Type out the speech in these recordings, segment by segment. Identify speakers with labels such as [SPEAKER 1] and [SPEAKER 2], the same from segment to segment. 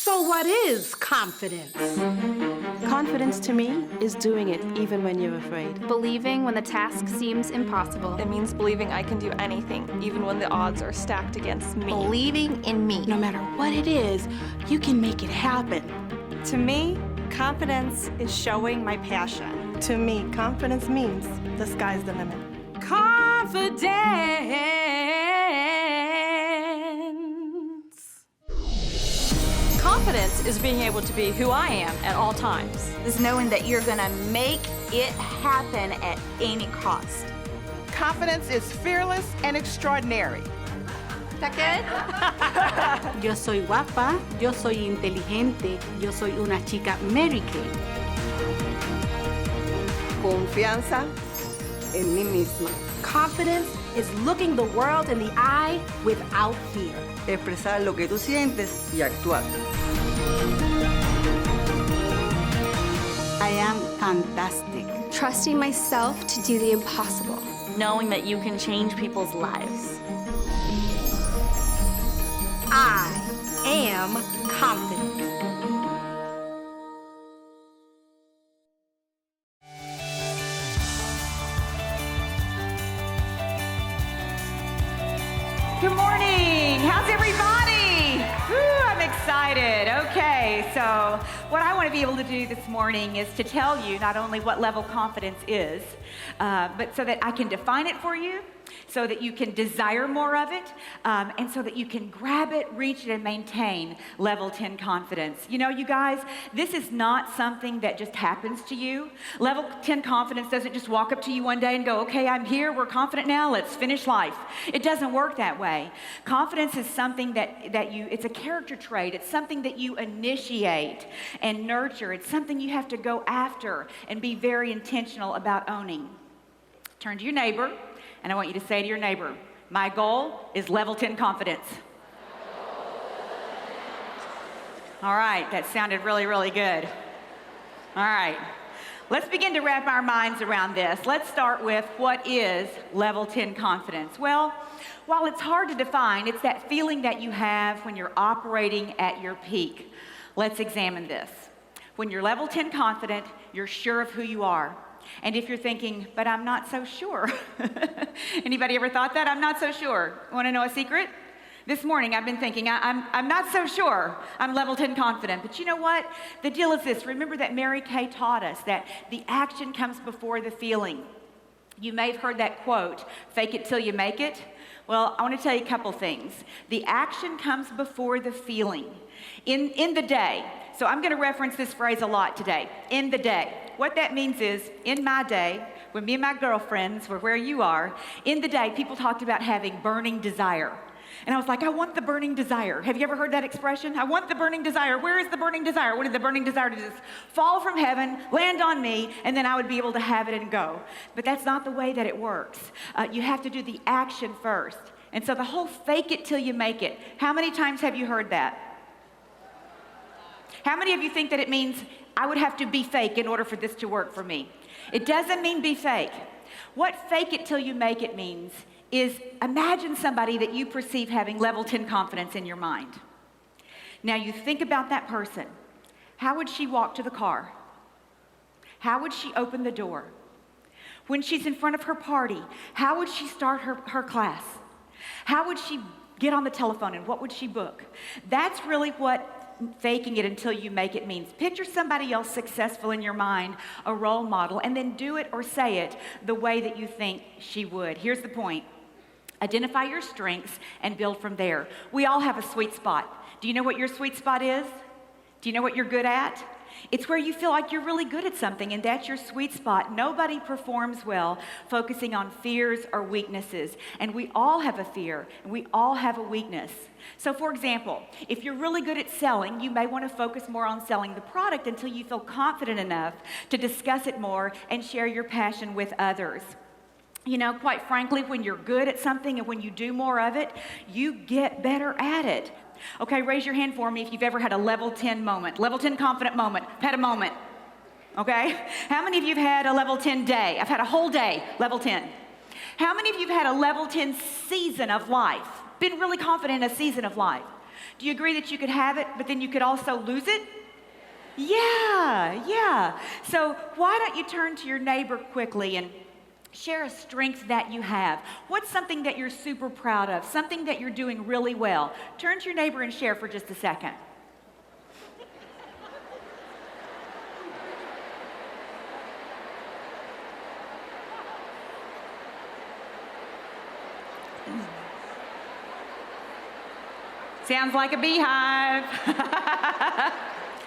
[SPEAKER 1] So what is confidence?
[SPEAKER 2] Confidence to me is doing it even when you're afraid.
[SPEAKER 3] Believing when the task seems impossible.
[SPEAKER 4] It means believing I can do anything, even when the odds are stacked against me.
[SPEAKER 5] Believing in me.
[SPEAKER 2] No matter what it is, you can make it happen.
[SPEAKER 6] To me, confidence is showing my passion.
[SPEAKER 7] To me, confidence means the sky's the limit.
[SPEAKER 1] Confidence.
[SPEAKER 8] Confidence is being able to be who I am at all times.
[SPEAKER 5] Is knowing that you're gonna make it happen at any cost.
[SPEAKER 9] Confidence is fearless and extraordinary.
[SPEAKER 5] Is that good?
[SPEAKER 10] Yo soy guapa, yo soy inteligente, yo soy una chica Mary Kay.
[SPEAKER 7] Confianza en mí misma.
[SPEAKER 1] Confidence is looking the world in the eye without fear.
[SPEAKER 7] Expresar lo que tú sientes y actuar.
[SPEAKER 10] I am fantastic.
[SPEAKER 3] Trusting myself to do the impossible.
[SPEAKER 8] Knowing that you can change people's lives.
[SPEAKER 1] I am confident.
[SPEAKER 11] Good morning. How's everybody? Woo, I'm excited. Okay, so what I want to be able to do this morning is to tell you not only what level confidence is, but so that I can define it for you, so that you can desire more of it, and so that you can grab it, reach it, and maintain level 10 confidence. You know, you guys, this is not something that just happens to you. Level 10 confidence doesn't just walk up to you one day and go, okay, I'm here, we're confident now, let's finish life. It doesn't work that way. Confidence is something it's a character trait. It's something that you initiate and nurture. It's something you have to go after and be very intentional about owning. Turn to your neighbor, and I want you to say to your neighbor, my goal is level 10 confidence. All right, that sounded really, really good. All right, let's begin to wrap our minds around this. Let's start with what is level 10 confidence? Well, while it's hard to define, it's that feeling that you have when you're operating at your peak. Let's examine this. When you're level 10 confident, you're sure of who you are. And if you're thinking, but I'm not so sure. Anybody ever thought that? I'm not so sure. Want to know a secret? This morning I've been thinking, I'm not so sure. I'm level 10 confident. But you know what? The deal is this. Remember that Mary Kay taught us that the action comes before the feeling. You may have heard that quote, fake it till you make it. Well, I want to tell you a couple things. The action comes before the feeling. In the day, so I'm going to reference this phrase a lot today, in the day. What that means is, in my day, when me and my girlfriends were where you are, in the day, people talked about having burning desire. And I was like, I want the burning desire. Have you ever heard that expression? I want the burning desire. Where is the burning desire? What is the burning desire to just fall from heaven, land on me, and then I would be able to have it and go. But that's not the way that it works. You have to do the action first. And so the whole fake it till you make it. How many times have you heard that? How many of you think that it means I would have to be fake in order for this to work for me? It doesn't mean be fake. What fake it till you make it means is imagine somebody that you perceive having level 10 confidence in your mind. Now you think about that person. How would she walk to the car? How would she open the door? When she's in front of her party, how would she start her class? How would she get on the telephone and what would she book? That's really what faking it until you make it means. Picture somebody else successful in your mind, a role model, and then do it or say it the way that you think she would. Here's the point. Identify your strengths and build from there. We all have a sweet spot. Do you know what your sweet spot is? Do you know what you're good at? It's where you feel like you're really good at something, and that's your sweet spot. Nobody performs well focusing on fears or weaknesses, and we all have a fear, and we all have a weakness. So for example, if you're really good at selling, you may want to focus more on selling the product until you feel confident enough to discuss it more and share your passion with others. You know, quite frankly, when you're good at something and when you do more of it, you get better at it. Okay, raise your hand for me if you've ever had a level 10 moment, level 10 confident moment. I've had a moment, okay? How many of you have had a level 10 day? I've had a whole day, level 10. How many of you have had a level 10 season of life? Been really confident in a season of life? Do you agree that you could have it, but then you could also lose it? Yeah. So why don't you turn to your neighbor quickly and share a strength that you have. What's something that you're super proud of? Something that you're doing really well. Turn to your neighbor and share for just a second. Sounds like a beehive.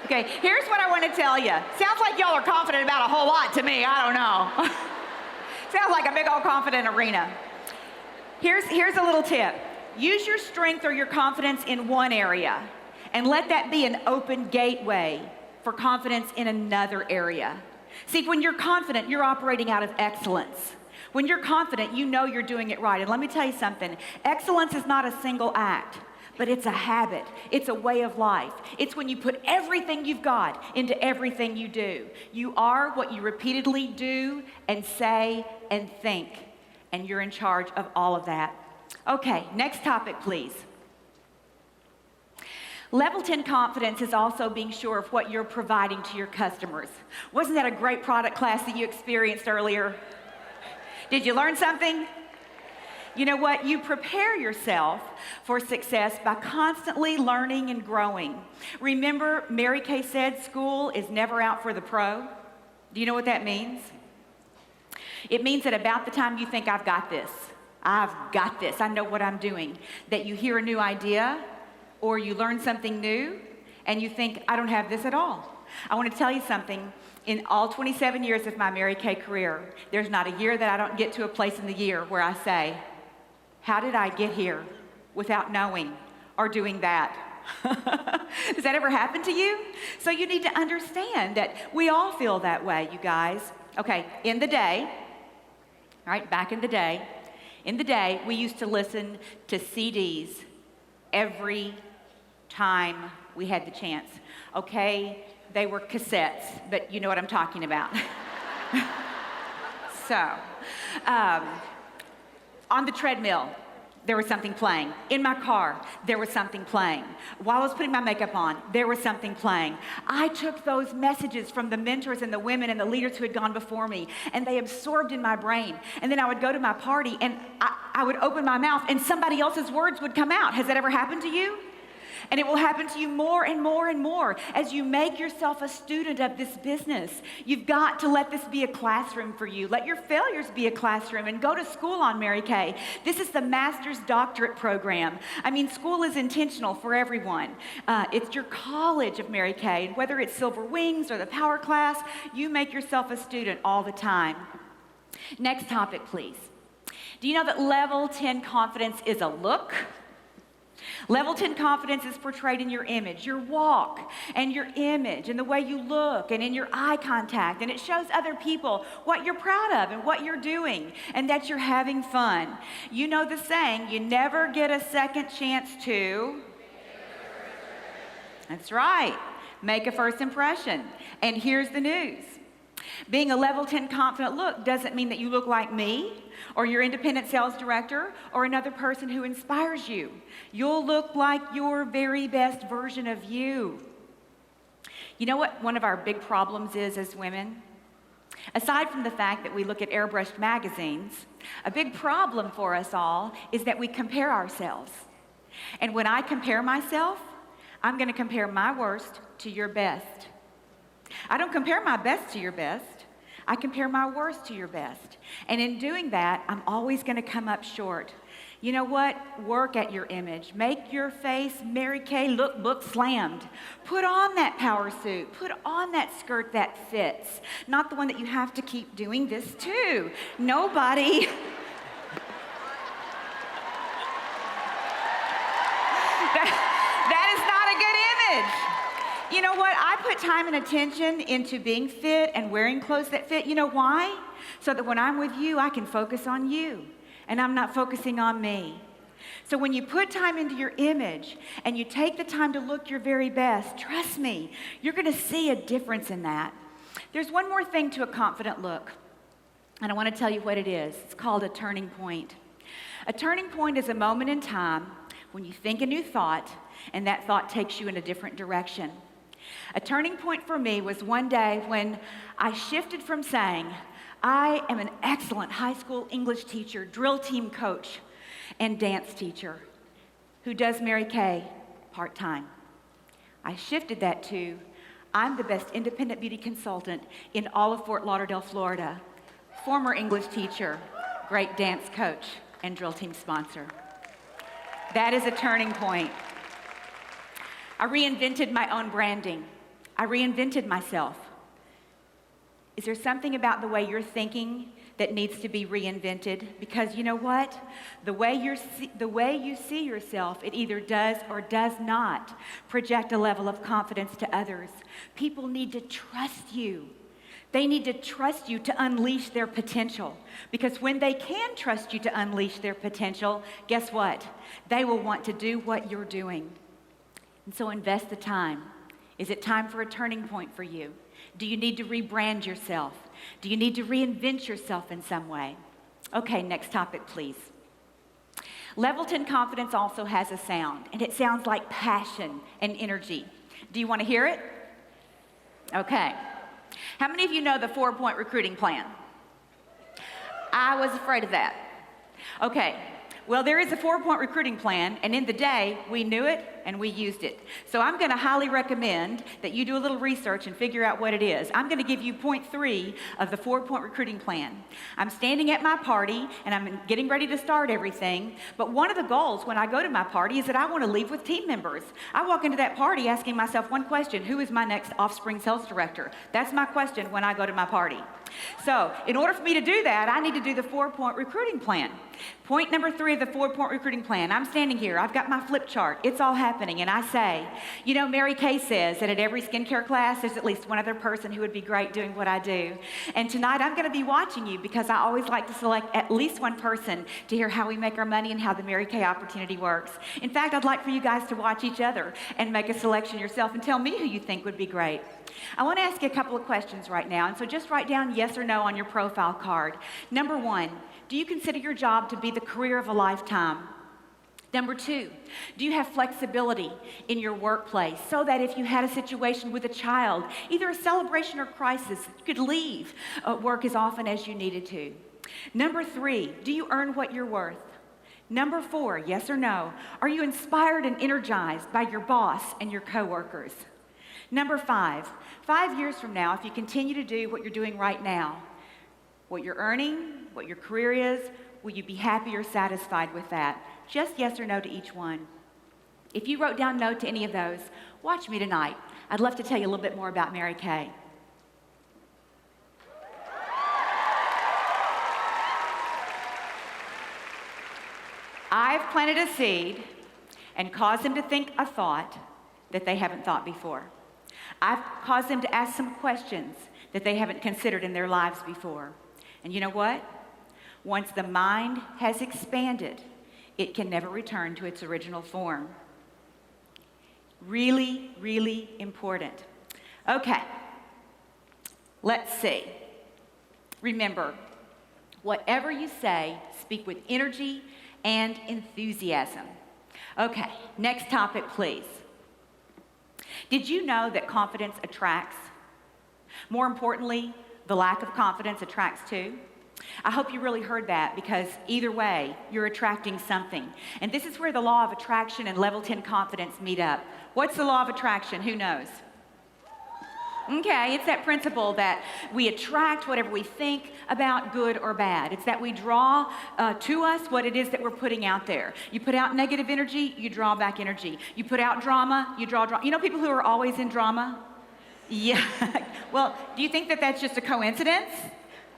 [SPEAKER 11] Okay, here's what I want to tell you. Sounds like y'all are confident about a whole lot to me. I don't know. Sounds like a big old confident arena. Here's a little tip. Use your strength or your confidence in one area and let that be an open gateway for confidence in another area. See, when you're confident, you're operating out of excellence. When you're confident, you know you're doing it right. And let me tell you something. Excellence is not a single act, but it's a habit. It's a way of life. It's when you put everything you've got into everything you do. You are what you repeatedly do and say and think, and you're in charge of all of that. Okay, next topic, please. Level 10 confidence is also being sure of what you're providing to your customers. Wasn't that a great product class that you experienced earlier? Did you learn something? You know what? You prepare yourself for success by constantly learning and growing. Remember, Mary Kay said school is never out for the pro. Do you know what that means? It means that about the time you think, I've got this, I know what I'm doing, that you hear a new idea or you learn something new and you think, I don't have this at all. I want to tell you something. In all 27 years of my Mary Kay career, there's not a year that I don't get to a place in the year where I say, how did I get here without knowing or doing that? Does that ever happen to you? So you need to understand that we all feel that way, you guys. Okay, in the day, back in the day, we used to listen to CDs every time we had the chance. Okay, they were cassettes, but you know what I'm talking about. So, on the treadmill, there was something playing. In my car, there was something playing. While I was putting my makeup on, there was something playing. I took those messages from the mentors and the women and the leaders who had gone before me, and they absorbed in my brain. And then I would go to my party, and I would open my mouth, and somebody else's words would come out. Has that ever happened to you? And it will happen to you more and more and more as you make yourself a student of this business. You've got to let this be a classroom for you. Let your failures be a classroom and go to school on Mary Kay. This is the Master's Doctorate program. I mean, school is intentional for everyone. It's your college of Mary Kay. Whether it's Silver Wings or the Power Class, you make yourself a student all the time. Next topic, please. Do you know that level 10 confidence is a look? Level 10 confidence is portrayed in your image, your walk, and your image, and the way you look, and in your eye contact. And it shows other people what you're proud of and what you're doing, and that you're having fun. You know the saying, you never get a second chance to... That's right. Make a first impression. And here's the news. Being a level 10 confident look doesn't mean that you look like me or your independent sales director or another person who inspires you. You'll look like your very best version of you. You know what one of our big problems is as women? Aside from the fact that we look at airbrushed magazines, a big problem for us all is that we compare ourselves. And when I compare myself, I'm going to compare my worst to your best. I don't compare my best to your best. I compare my worst to your best. And in doing that, I'm always going to come up short. You know what? Work at your image. Make your face, Mary Kay, look slammed. Put on that power suit. Put on that skirt that fits. Not the one that you have to keep doing this to. Nobody... That is not a good image. You know what? I put time and attention into being fit and wearing clothes that fit. You know why? So that when I'm with you, I can focus on you, and I'm not focusing on me. So when you put time into your image and you take the time to look your very best, trust me, you're going to see a difference in that. There's one more thing to a confident look, and I want to tell you what it is. It's called a turning point. A turning point is a moment in time when you think a new thought and that thought takes you in a different direction. A turning point for me was one day when I shifted from saying, I am an excellent high school English teacher, drill team coach, and dance teacher who does Mary Kay part-time. I shifted that to, I'm the best independent beauty consultant in all of Fort Lauderdale, Florida, former English teacher, great dance coach, and drill team sponsor. That is a turning point. I reinvented my own branding. I reinvented myself. Is there something about the way you're thinking that needs to be reinvented? Because you know what? The way you see yourself, it either does or does not project a level of confidence to others. People need to trust you. They need to trust you to unleash their potential. Because when they can trust you to unleash their potential, guess what? They will want to do what you're doing. And so invest the time. Is it time for a turning point for you? Do you need to rebrand yourself? Do you need to reinvent yourself in some way? Okay, next topic, please. Level 10 confidence also has a sound, and it sounds like passion and energy. Do you want to hear it? Okay. How many of you know the 4-point recruiting plan? I was afraid of that. Okay. Well, there is a 4-point recruiting plan, and in the day, we knew it and we used it. So I'm going to highly recommend that you do a little research and figure out what it is. I'm going to give you point 3 of the 4-point recruiting plan. I'm standing at my party, and I'm getting ready to start everything, but one of the goals when I go to my party is that I want to leave with team members. I walk into that party asking myself one question: who is my next offspring sales director? That's my question when I go to my party. So in order for me to do that, I need to do the 4-point recruiting plan. Point number 3 of the 4-point recruiting plan. I'm standing here. I've got my flip chart. It's all happening. And I say, you know, Mary Kay says that at every skincare class, there's at least one other person who would be great doing what I do. And tonight, I'm going to be watching you because I always like to select at least one person to hear how we make our money and how the Mary Kay opportunity works. In fact, I'd like for you guys to watch each other and make a selection yourself and tell me who you think would be great. I want to ask you a couple of questions right now. And so just write down yes or no on your profile card. Number 1, do you consider your job to be the career of a lifetime? Number 2, do you have flexibility in your workplace so that if you had a situation with a child, either a celebration or crisis, you could leave work as often as you needed to? Number 3, do you earn what you're worth? Number 4, yes or no, are you inspired and energized by your boss and your coworkers? Number 5, 5 years from now, if you continue to do what you're doing right now, what you're earning, what your career is, will you be happy or satisfied with that? Just yes or no to each one. If you wrote down no to any of those, watch me tonight. I'd love to tell you a little bit more about Mary Kay. I've planted a seed and caused them to think a thought that they haven't thought before. I've caused them to ask some questions that they haven't considered in their lives before. And you know what? Once the mind has expanded, it can never return to its original form. Really, really important. Okay, let's see. Remember, whatever you say, speak with energy and enthusiasm. Okay, next topic, please. Did you know that confidence attracts? More importantly, the lack of confidence attracts too. I hope you really heard that, because either way, you're attracting something. And this is where the law of attraction and level 10 confidence meet up. What's the law of attraction? Who knows? Okay, it's that principle that we attract whatever we think about, good or bad. It's that we draw to us what it is that we're putting out there. You put out negative energy, you draw back energy. You put out drama, you draw drama. You know people who are always in drama? Yeah. Well, do you think that that's just a coincidence?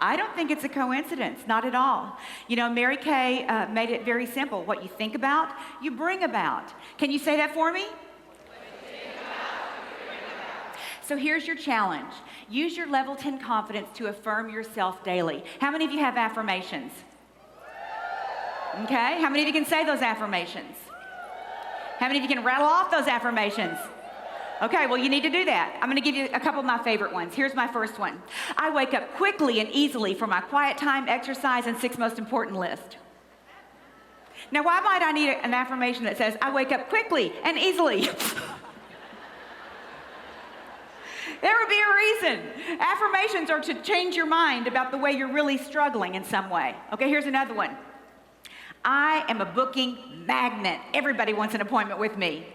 [SPEAKER 11] I don't think it's a coincidence, not at all. You know, Mary Kay made it very simple. What you think about, you bring about. Can you say that for me? So here's your challenge. Use your level 10 confidence to affirm yourself daily. How many of you have affirmations? Okay, how many of you can say those affirmations? How many of you can rattle off those affirmations? Okay, well, you need to do that. I'm going to give you a couple of my favorite ones. Here's my first one. I wake up quickly and easily for my quiet time, exercise, and 6 most important list. Now, why might I need an affirmation that says, I wake up quickly and easily? There would be a reason. Affirmations are to change your mind about the way you're really struggling in some way. Okay, here's another one. I am a booking magnet. Everybody wants an appointment with me.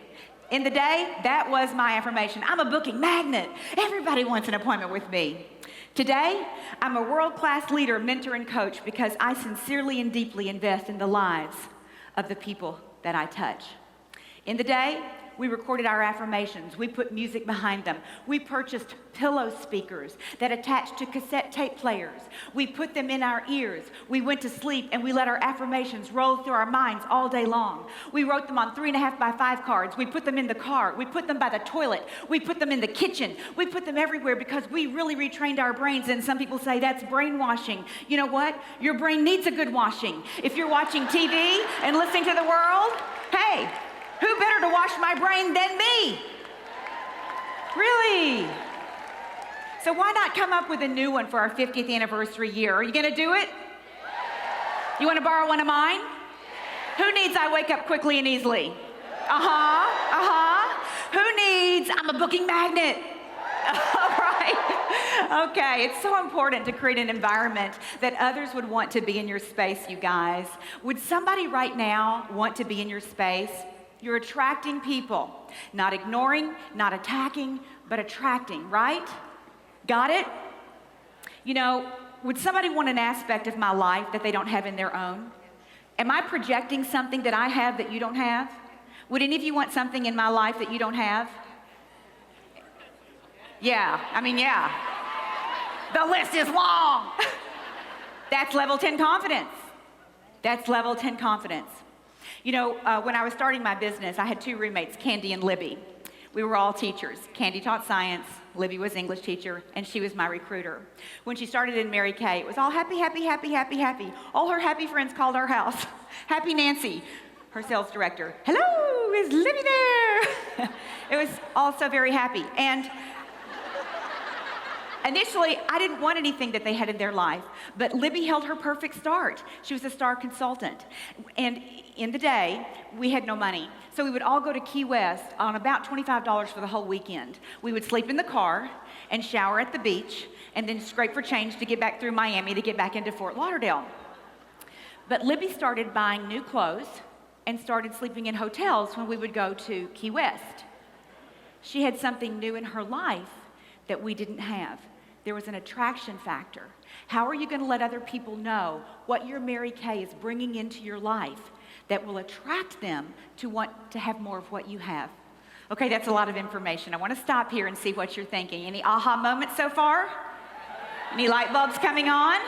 [SPEAKER 11] In the day, that was my affirmation. I'm a booking magnet. Everybody wants an appointment with me. Today, I'm a world-class leader, mentor, and coach because I sincerely and deeply invest in the lives of the people that I touch. In the day, we recorded our affirmations. We put music behind them. We purchased pillow speakers that attached to cassette tape players. We put them in our ears. We went to sleep and we let our affirmations roll through our minds all day long. We wrote them on 3.5 by 5 cards. We put them in the car. We put them by the toilet. We put them in the kitchen. We put them everywhere because we really retrained our brains. And some people say that's brainwashing. You know what? Your brain needs a good washing. If you're watching TV and listening to the world, hey, who better to wash my brain than me? Really? So why not come up with a new one for our 50th anniversary year? Are you going to do it? You want to borrow one of mine? Who needs I wake up quickly and easily? Who needs I'm a booking magnet? All right. Okay, it's so important to create an environment that others would want to be in your space, you guys. Would somebody right now want to be in your space? You're attracting people, not ignoring, not attacking, but attracting, right? Got it? You know, would somebody want an aspect of my life that they don't have in their own? Am I projecting something that I have that you don't have? Would any of you want something in my life that you don't have? Yeah. The list is long. That's level 10 confidence. That's level 10 confidence. You know, when I was starting my business, I had 2 roommates, Candy and Libby. We were all teachers. Candy taught science, Libby was English teacher, and she was my recruiter. When she started in Mary Kay, it was all happy, happy, happy, happy, happy. All her happy friends called our house. Happy Nancy, her sales director. Hello, is Libby there? It was all so very happy. And initially, I didn't want anything that they had in their life, but Libby held her perfect start. She was a star consultant. And in the day, we had no money. So we would all go to Key West on about $25 for the whole weekend. We would sleep in the car and shower at the beach and then scrape for change to get back through Miami to get back into Fort Lauderdale. But Libby started buying new clothes and started sleeping in hotels when we would go to Key West. She had something new in her life that we didn't have. There was an attraction factor. How are you going to let other people know what your Mary Kay is bringing into your life that will attract them to want to have more of what you have? Okay, that's a lot of information. I want to stop here and see what you're thinking. Any aha moments so far? Any light bulbs coming on?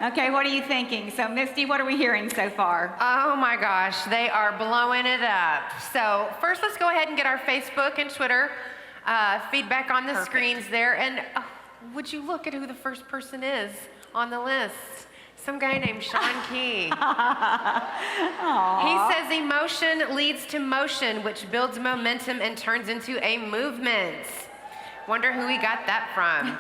[SPEAKER 11] Okay, what are you thinking? So, Misty, what are we hearing so far?
[SPEAKER 12] Oh my gosh, they are blowing it up. So, first let's go ahead and get our Facebook and Twitter feedback on the screens there. And would you look at who the first person is on the list? Some guy named Sean Key. He says emotion leads to motion, which builds momentum and turns into a movement. Wonder who he got that from.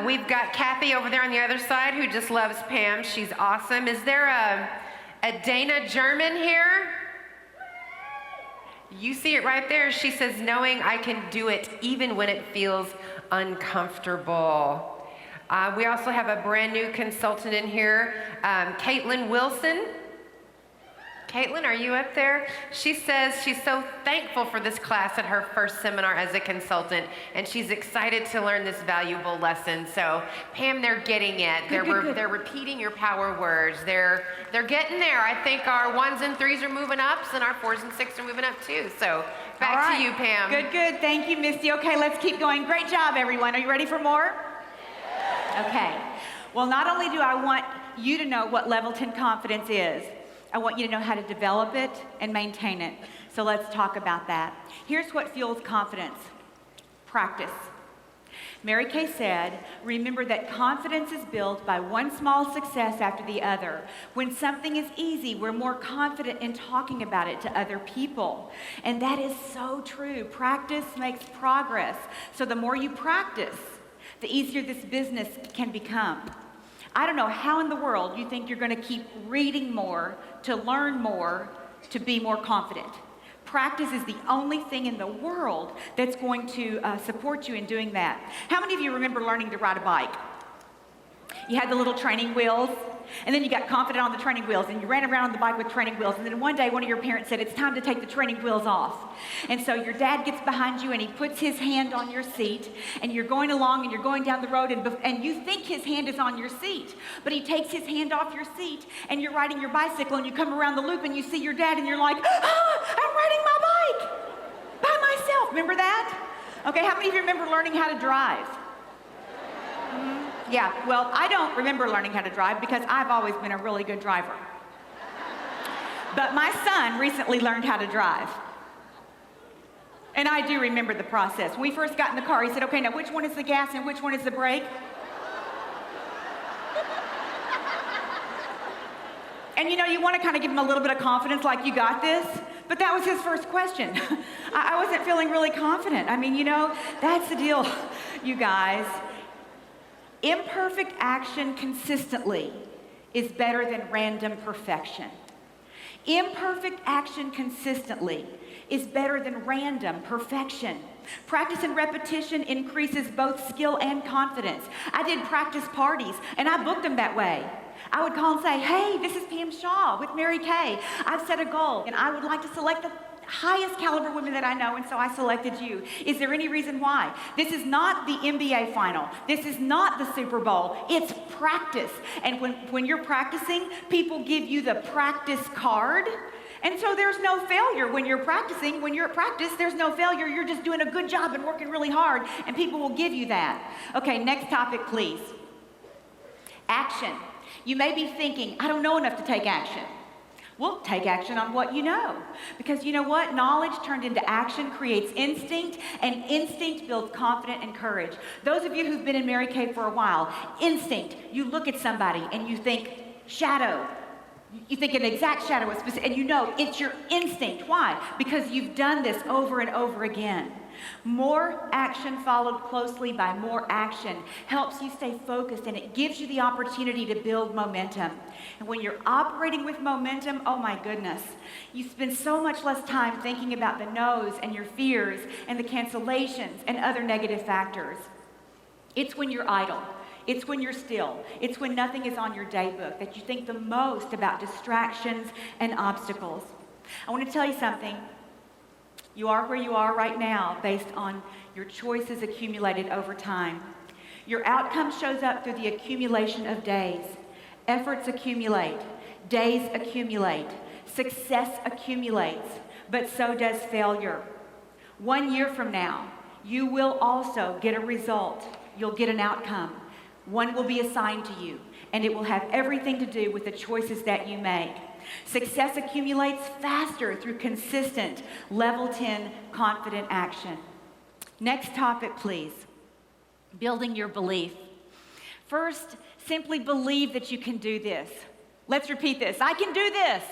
[SPEAKER 12] We've got Kathy over there on the other side who just loves Pam. She's awesome. Is there a Dana German here? You see it right there. She says, knowing I can do it even when it feels uncomfortable. We also have a brand new consultant in here, Kaitlyn Wilson. Kaitlyn, are you up there? She says she's so thankful for this class at her first seminar as a consultant, and she's excited to learn this valuable lesson. So, Pam, they're getting it. They're repeating your power words. They're getting there. I think our 1s and 3s are moving up, and our 4s and 6s are moving up too. So, back to you, Pam.
[SPEAKER 11] Good. Thank you, Misty. Okay, let's keep going. Great job, everyone. Are you ready for more? Okay. Well, not only do I want you to know what level 10 confidence is, I want you to know how to develop it and maintain it. So let's talk about that. Here's what fuels confidence. Practice. Mary Kay said, remember that confidence is built by one small success after the other. When something is easy, we're more confident in talking about it to other people. And that is so true. Practice makes progress. So the more you practice, the easier this business can become. I don't know how in the world you think you're going to keep reading more, to learn more, to be more confident. Practice is the only thing in the world that's going to support you in doing that. How many of you remember learning to ride a bike? You had the little training wheels, and then you got confident on the training wheels, and you ran around on the bike with training wheels, and then one day one of your parents said, it's time to take the training wheels off. And so your dad gets behind you, and he puts his hand on your seat, and you're going along, and you're going down the road, and you think his hand is on your seat, but he takes his hand off your seat, and you're riding your bicycle, and you come around the loop, and you see your dad, and you're like, I'm riding my bike by myself. Remember that? Okay, how many of you remember learning how to drive? Yeah, well, I don't remember learning how to drive because I've always been a really good driver. But my son recently learned how to drive. And I do remember the process. When we first got in the car, he said, okay, now which one is the gas and which one is the brake? And you know, you want to kind of give him a little bit of confidence, like, you got this. But that was his first question. I wasn't feeling really confident. I mean, you know, that's the deal, you guys. Imperfect action consistently is better than random perfection. Imperfect action consistently is better than random perfection. Practice and repetition increases both skill and confidence. I did practice parties, and I booked them that way. I would call and say, hey, this is Pam Shaw with Mary Kay. I've set a goal, and I would like to select the highest caliber women that I know, and so I selected you. Is there any reason why? This is not the NBA final. This is not the Super Bowl. It's practice. And when you're practicing, people give you the practice card. And so there's no failure when you're practicing. When you're at practice, there's no failure. You're just doing a good job and working really hard, and people will give you that. Okay, next topic, please. Action. You may be thinking, I don't know enough to take action. Well, take action on what you know. Because you know what? Knowledge turned into action creates instinct, and instinct builds confidence and courage. Those of you who've been in Mary Kay for a while, instinct, you look at somebody and you think, shadow. You think an exact shadow is specific, and you know it's your instinct. Why? Because you've done this over and over again. More action followed closely by more action helps you stay focused, and it gives you the opportunity to build momentum. And when you're operating with momentum, oh my goodness, you spend so much less time thinking about the no's and your fears and the cancellations and other negative factors. It's when you're idle. It's when you're still. It's when nothing is on your day book that you think the most about distractions and obstacles. I want to tell you something. You are where you are right now based on your choices accumulated over time. Your outcome shows up through the accumulation of days. Efforts accumulate. Days accumulate. Success accumulates. But so does failure. 1 year from now, you will also get a result. You'll get an outcome. One will be assigned to you, and it will have everything to do with the choices that you make. Success accumulates faster through consistent, level 10 confident action. Next topic, please. Building your belief. First, simply believe that you can do this. Let's repeat this. I can do this.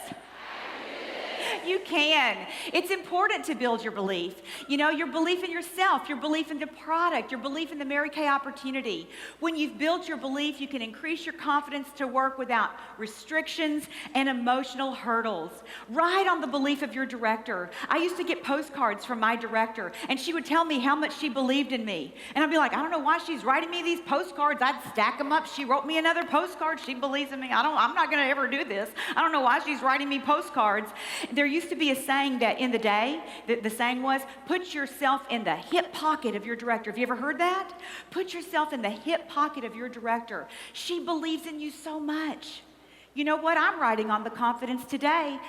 [SPEAKER 11] You can. It's important to build your belief. You know, your belief in yourself, your belief in the product, your belief in the Mary Kay opportunity. When you've built your belief, you can increase your confidence to work without restrictions and emotional hurdles. Ride on the belief of your director. I used to get postcards from my director, and she would tell me how much she believed in me. And I'd be like, I don't know why she's writing me these postcards. I'd stack them up. She wrote me another postcard. She believes in me. I'm not going to ever do this. I don't know why she's writing me postcards. There used to be a saying that in the day, the saying was, put yourself in the hip pocket of your director. Have you ever heard that? Put yourself in the hip pocket of your director. She believes in you so much. You know what? I'm riding on the confidence today.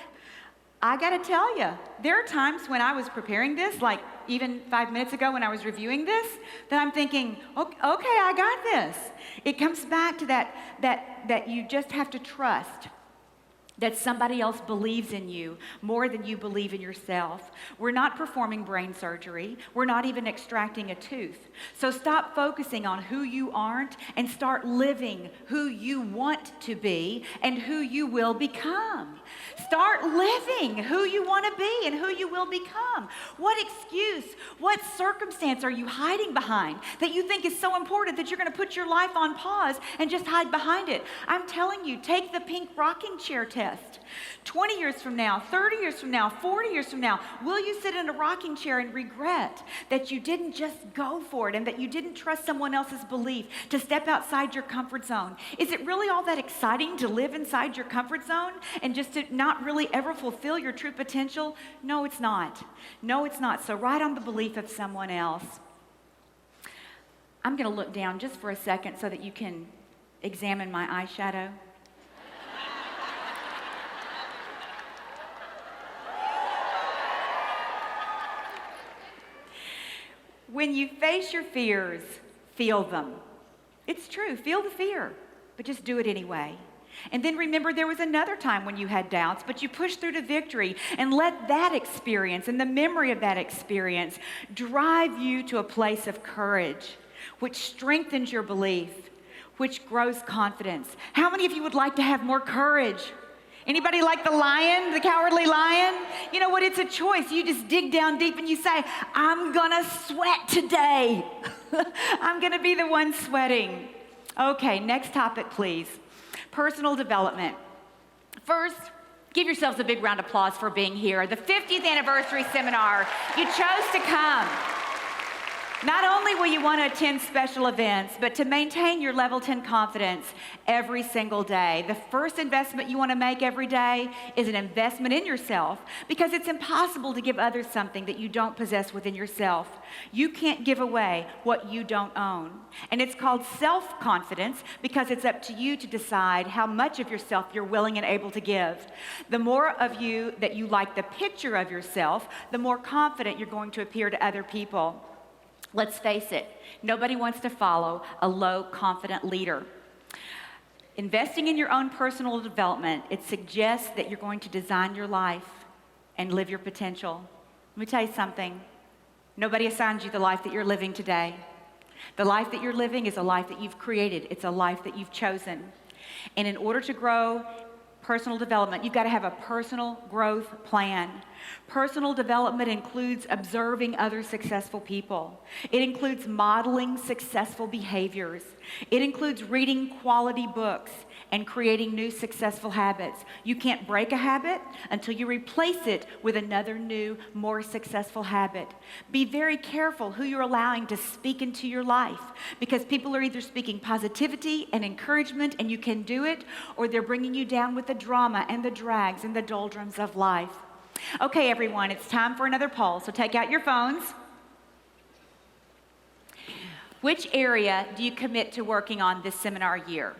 [SPEAKER 11] I got to tell you, there are times when I was preparing this, like even 5 minutes ago when I was reviewing this, that I'm thinking, okay, I got this. It comes back to that you just have to trust. that somebody else believes in you more than you believe in yourself. We're not performing brain surgery. We're not even extracting a tooth. So stop focusing on who you aren't and start living who you want to be and who you will become. Start living who you want to be and who you will become. What excuse, what circumstance are you hiding behind that you think is so important that you're going to put your life on pause and just hide behind it? I'm telling you, take the pink rocking chair test. 20 years from now, 30 years from now, 40 years from now, will you sit in a rocking chair and regret that you didn't just go for it and that you didn't trust someone else's belief to step outside your comfort zone? Is it really all that exciting to live inside your comfort zone and just to not really ever fulfill your true potential? No, it's not. No, it's not. So ride on the belief of someone else. I'm going to look down just for a second so that you can examine my eyeshadow. When you face your fears, feel them. It's true, feel the fear, but just do it anyway. And then remember there was another time when you had doubts, but you pushed through to victory, and let that experience and the memory of that experience drive you to a place of courage, which strengthens your belief, which grows confidence. How many of you would like to have more courage? Anybody like the lion, the cowardly lion? You know what, it's a choice. You just dig down deep and you say, I'm gonna sweat today. I'm gonna be the one sweating. Okay, next topic, please. Personal development. First, give yourselves a big round of applause for being here. The 50th anniversary seminar. You chose to come. Not only will you want to attend special events, but to maintain your level 10 confidence every single day. The first investment you want to make every day is an investment in yourself, because it's impossible to give others something that you don't possess within yourself. You can't give away what you don't own. And it's called self-confidence because it's up to you to decide how much of yourself you're willing and able to give. The more of you that you like the picture of yourself, the more confident you're going to appear to other people. Let's face it, nobody wants to follow a low, confident leader. Investing in your own personal development, it suggests that you're going to design your life and live your potential. Let me tell you something. Nobody assigns you the life that you're living today. The life that you're living is a life that you've created. It's a life that you've chosen. And in order to grow personal development, you've got to have a personal growth plan. Personal development includes observing other successful people. It includes modeling successful behaviors. It includes reading quality books and creating new successful habits. You can't break a habit until you replace it with another new, more successful habit. Be very careful who you're allowing to speak into your life, because people are either speaking positivity and encouragement and you can do it, or they're bringing you down with the drama and the drags and the doldrums of life. Okay, everyone, it's time for another poll, so take out your phones. Which area do you commit to working on this seminar year?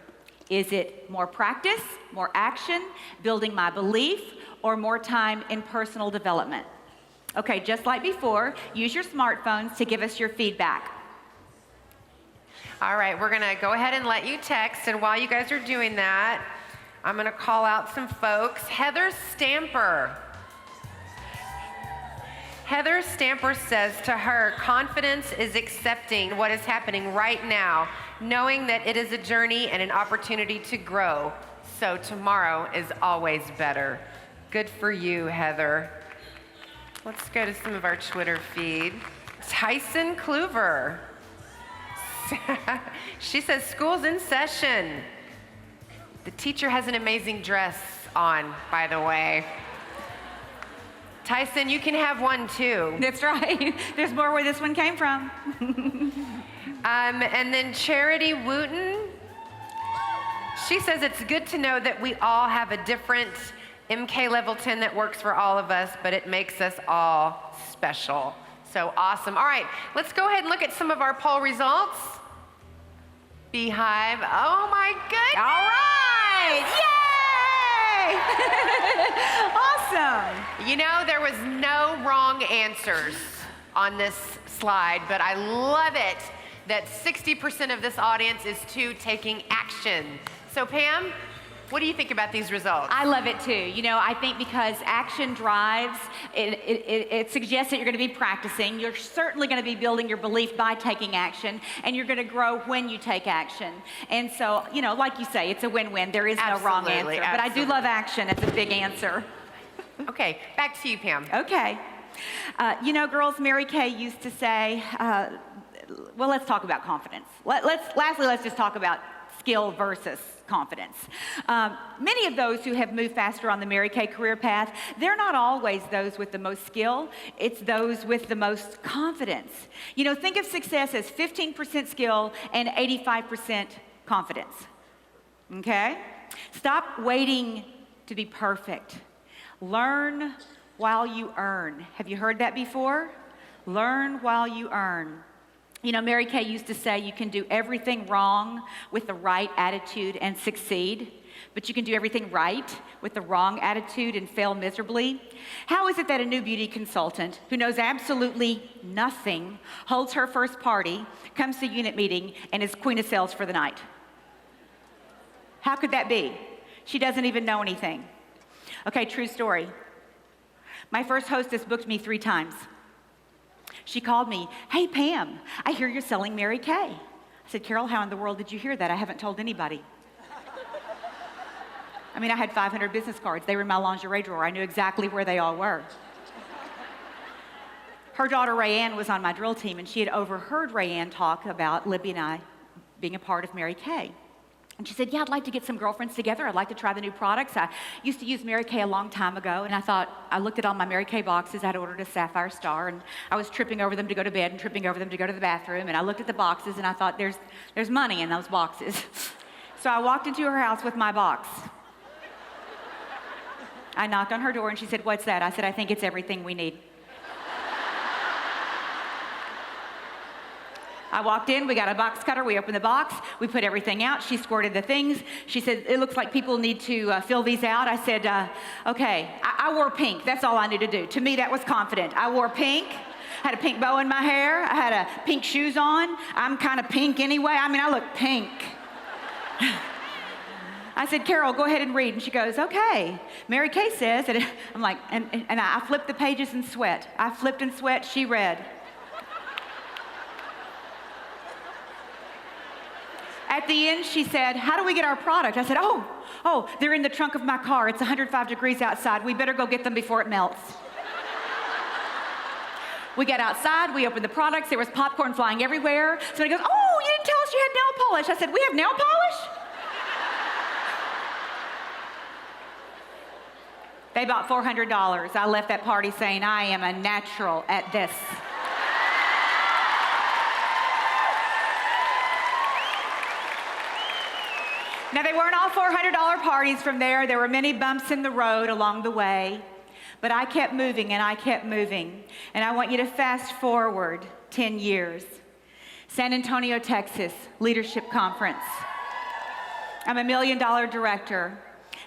[SPEAKER 11] Is it more practice, more action, building my belief, or more time in personal development? Okay, just like before, use your smartphones to give us your feedback.
[SPEAKER 12] All right, we're gonna go ahead and let you text, and while you guys are doing that, I'm gonna call out some folks. Heather Stamper. Heather Stamper says to her, confidence is accepting what is happening right now, knowing that it is a journey and an opportunity to grow. So tomorrow is always better. Good for you, Heather. Let's go to some of our Twitter feed. Tyson Kluver. She says, school's in session. The teacher has an amazing dress on, by the way. Tyson, you can have one too.
[SPEAKER 11] That's right. There's more where this one came from.
[SPEAKER 12] And then Charity Wooten, she says it's good to know that we all have a different MK level 10 that works for all of us, but it makes us all special. So awesome. All right, let's go ahead and look at some of our poll results. Beehive, oh my goodness.
[SPEAKER 11] All right, yay! Awesome.
[SPEAKER 12] You know, there was no wrong answers on this slide, but I love it that 60% of this audience is to taking action. So Pam, What do you think about these results?
[SPEAKER 11] I love it too. You know, I think because action drives, it suggests that you're going to be practicing. You're certainly going to be building your belief by taking action, and you're going to grow when you take action. And so, you know, like you say, it's a win-win. There is no wrong answer. But I do love action as a big answer.
[SPEAKER 12] Okay, back to you, Pam.
[SPEAKER 11] Okay. You know, girls, Mary Kay used to say, well, let's talk about confidence. Lastly, let's just talk about skill versus confidence. Many of those who have moved faster on the Mary Kay career path, they're not always those with the most skill. It's those with the most confidence. You know, think of success as 15% skill and 85% confidence. Okay? Stop waiting to be perfect. Learn while you earn. Have you heard that before? Learn while you earn. You know, Mary Kay used to say you can do everything wrong with the right attitude and succeed, but you can do everything right with the wrong attitude and fail miserably. How is it that a new beauty consultant who knows absolutely nothing holds her first party, comes to unit meeting, and is queen of sales for the night? How could that be? She doesn't even know anything. Okay, true story. My first hostess booked me 3 times. She called me, "Hey, Pam, I hear you're selling Mary Kay." I said, "Carol, how in the world did you hear that? I haven't told anybody." I mean, I had 500 business cards. They were in my lingerie drawer. I knew exactly where they all were. Her daughter, Rayanne, was on my drill team, and she had overheard Rayanne talk about Libby and I being a part of Mary Kay. And she said, "Yeah, I'd like to get some girlfriends together. I'd like to try the new products. I used to use Mary Kay a long time ago." And I looked at all my Mary Kay boxes. I'd ordered a Sapphire Star, and I was tripping over them to go to bed and tripping over them to go to the bathroom. And I looked at the boxes, and I thought, there's money in those boxes. So I walked into her house with my box. I knocked on her door, and she said, "What's that?" I said, "I think it's everything we need." I walked in, we got a box cutter, we opened the box, we put everything out, she squirted the things. She said, "It looks like people need to fill these out." I said, okay. I wore pink, that's all I knew to do. To me, that was confident. I wore pink, had a pink bow in my hair, I had pink shoes on. I'm kind of pink anyway, I mean, I look pink. I said, "Carol, go ahead and read." And she goes, "Okay, Mary Kay says," and I'm like, and I flipped the pages and sweat. I flipped and sweat, she read. At the end, she said, "How do we get our product?" I said, oh, they're in the trunk of my car. It's 105 degrees outside. We better go get them before it melts. We got outside, we opened the products. There was popcorn flying everywhere. Somebody goes, "Oh, you didn't tell us you had nail polish." I said, "We have nail polish?" They bought $400. I left that party saying, I am a natural at this. Now, they weren't all $400 parties from there. There were many bumps in the road along the way. But I kept moving, and I kept moving. And I want you to fast forward 10 years. San Antonio, Texas, Leadership Conference. I'm a $1 million director.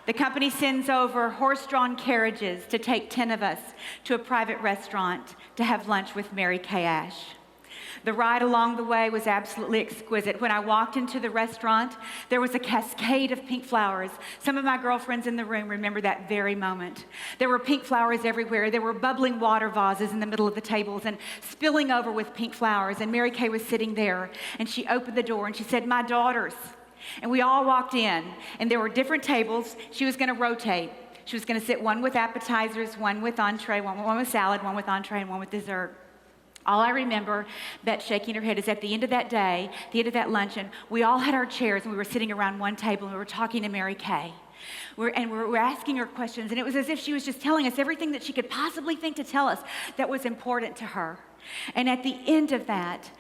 [SPEAKER 11] The company sends over horse-drawn carriages to take 10 of us to a private restaurant to have lunch with Mary Kay Ash. The ride along the way was absolutely exquisite. When I walked into the restaurant, there was a cascade of pink flowers. Some of my girlfriends in the room remember that very moment. There were pink flowers everywhere. There were bubbling water vases in the middle of the tables and spilling over with pink flowers. And Mary Kay was sitting there, and she opened the door, and she said, "My daughters." And we all walked in, and there were different tables. She was going to rotate. She was going to sit one with appetizers, one with entree, one with salad, one with entree, and one with dessert. All I remember, Bet shaking her head, is at the end of that day, the end of that luncheon, we all had our chairs and we were sitting around one table and we were talking to Mary Kay. We were asking her questions, and it was as if she was just telling us everything that she could possibly think to tell us that was important to her. And at the end of that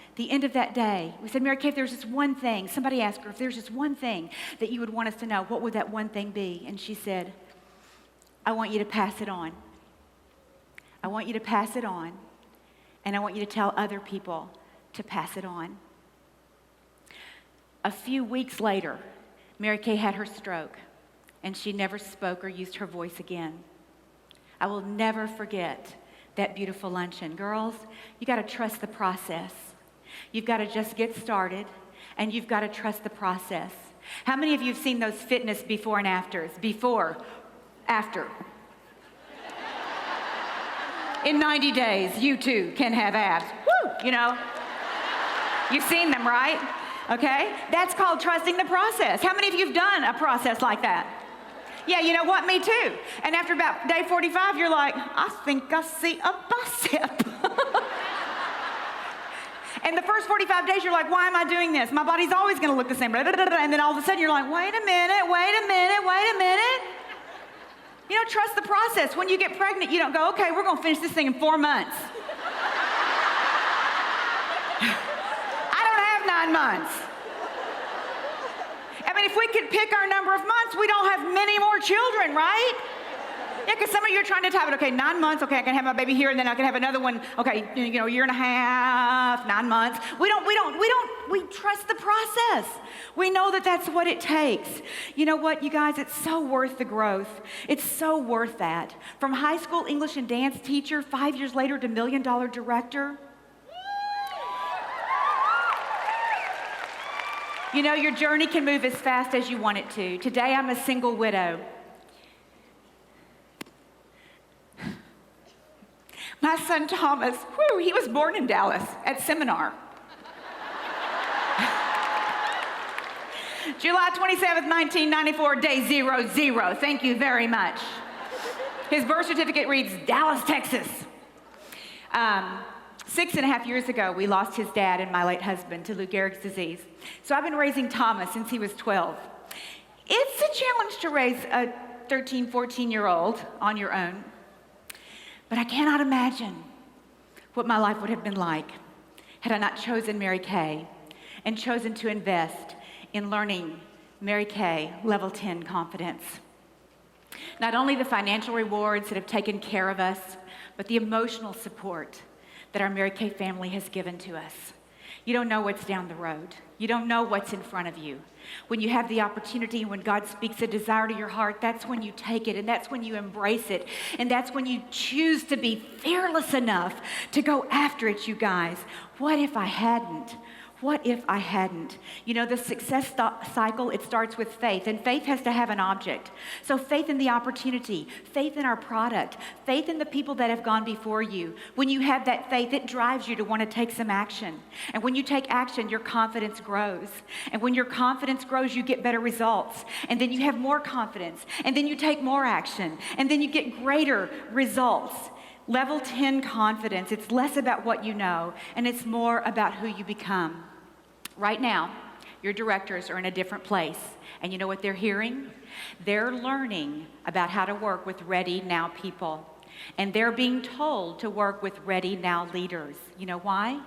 [SPEAKER 11] day, we said, "Mary Kay, if there's just one thing," somebody asked her, "if there's just one thing that you would want us to know, what would that one thing be?" And she said, "I want you to pass it on. I want you to pass it on. And I want you to tell other people to pass it on." A few weeks later, Mary Kay had her stroke, and she never spoke or used her voice again. I will never forget that beautiful luncheon. Girls, you got to trust the process. You've got to just get started, and you've got to trust the process. How many of you have seen those fitness before and afters? Before, after. In 90 days, you too can have abs. Woo, you know. You've seen them, right? Okay? That's called trusting the process. How many of you have done a process like that? Yeah, you know what? Me too. And after about day 45, you're like, I think I see a bicep. And the first 45 days, you're like, why am I doing this? My body's always going to look the same. And then all of a sudden, you're like, wait a minute. You know, trust the process. When you get pregnant, you don't go, okay, we're going to finish this thing in 4 months. I don't have 9 months. I mean, if we could pick our number of months, we don't have many more children, right? Yeah, because some of you are trying to type it, okay, 9 months, okay, I can have my baby here, and then I can have another one, okay, you know, 1.5 years, 9 months. We trust the process. We know that that's what it takes. You know what, you guys, it's so worth the growth. It's so worth that. From high school English and dance teacher, 5 years later to $1 million director. You know, your journey can move as fast as you want it to. Today, I'm a single widow. My son Thomas, he was born in Dallas at Seminar. July 27th, 1994, day 00. Thank you very much. His birth certificate reads Dallas, Texas. 6.5 years ago, we lost his dad and my late husband to Lou Gehrig's disease. So I've been raising Thomas since he was 12. It's a challenge to raise a 13, 14-year-old on your own. But I cannot imagine what my life would have been like had I not chosen Mary Kay and chosen to invest in learning Mary Kay Level 10 Confidence. Not only the financial rewards that have taken care of us, but the emotional support that our Mary Kay family has given to us. You don't know what's down the road. You don't know what's in front of you. When you have the opportunity, when God speaks a desire to your heart, that's when you take it, and that's when you embrace it, and that's when you choose to be fearless enough to go after it, you guys. What if I hadn't? What if I hadn't? You know, the success cycle, it starts with faith, and faith has to have an object. So faith in the opportunity, faith in our product, faith in the people that have gone before you. When you have that faith, it drives you to want to take some action. And when you take action, your confidence grows. And when your confidence grows, you get better results. And then you have more confidence. And then you take more action. And then you get greater results. Level 10 confidence, it's less about what you know, and it's more about who you become. Right now, your directors are in a different place, and you know what they're hearing? They're learning about how to work with ready now people, and they're being told to work with ready now leaders. You know why?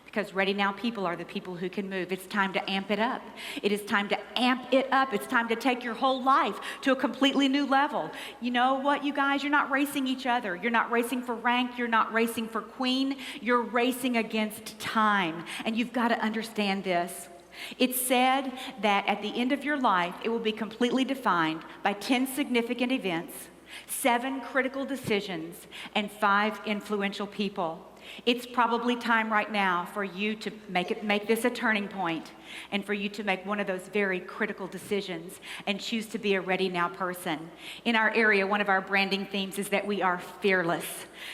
[SPEAKER 11] Because ready now people are the people who can move. It's time to amp it up. It is time to amp it up. It's time to take your whole life to a completely new level. You know what, you guys? You're not racing each other. You're not racing for rank. You're not racing for queen. You're racing against time. And you've got to understand this. It's said that at the end of your life, it will be completely defined by 10 significant events, 7 critical decisions, and 5 influential people. It's probably time right now for you to make this a turning point, and for you to make one of those very critical decisions and choose to be a ready now person. In our area, one of our branding themes is that we are fearless.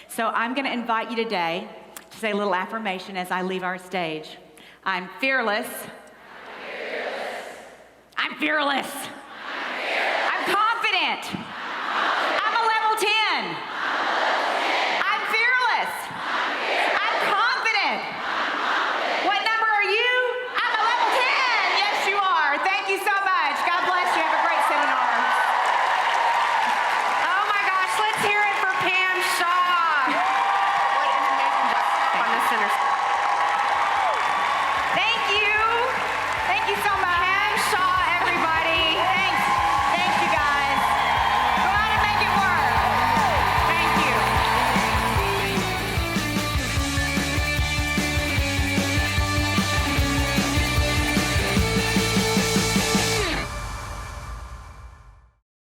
[SPEAKER 11] So I'm going to invite you today to say a little affirmation as I leave our stage. I'm fearless. I'm fearless. I'm confident.